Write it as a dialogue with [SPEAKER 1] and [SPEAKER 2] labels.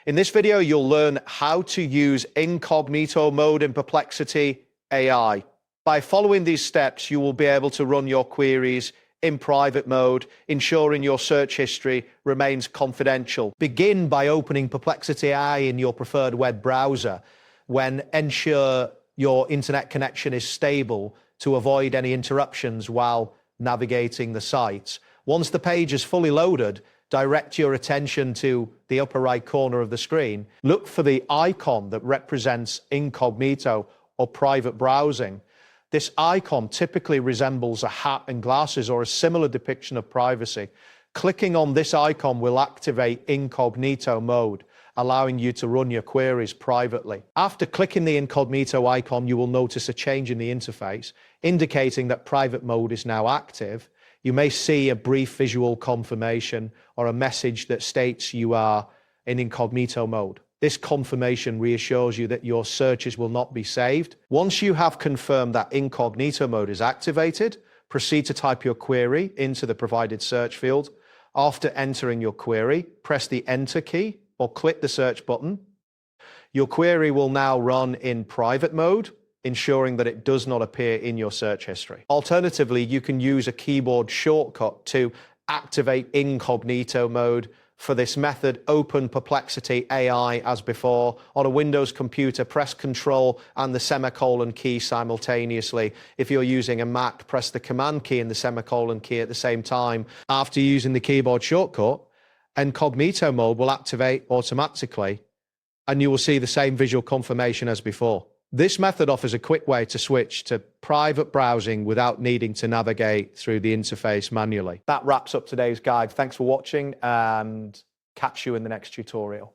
[SPEAKER 1] In this video, you'll learn how to use incognito mode in Perplexity AI. By following these steps, you will be able to run your queries in private mode, ensuring your search history remains confidential. Begin by opening Perplexity AI in your preferred web browser, ensure your internet connection is stable to avoid any interruptions while navigating the site. Once the page is fully loaded, direct your attention to the upper right corner of the screen. Look for the icon that represents incognito or private browsing. This icon typically resembles a hat and glasses or a similar depiction of privacy. Clicking on this icon will activate incognito mode, allowing you to run your queries privately. After clicking the incognito icon, you will notice a change in the interface, indicating that private mode is now active. You may see a brief visual confirmation or a message that states you are in incognito mode. This confirmation reassures you that your searches will not be saved. Once you have confirmed that incognito mode is activated, proceed to type your query into the provided search field. After entering your query, press the Enter key or click the search button. Your query will now run in private mode, ensuring that it does not appear in your search history. Alternatively, you can use a keyboard shortcut to activate incognito mode. For this method, open Perplexity AI as before. On a Windows computer, press Control and the semicolon key simultaneously. If you're using a Mac, press the Command key and the semicolon key at the same time. After using the keyboard shortcut, incognito mode will activate automatically, and you will see the same visual confirmation as before. This method offers a quick way to switch to private browsing without needing to navigate through the interface manually. That wraps up today's guide. Thanks for watching and catch you in the next tutorial.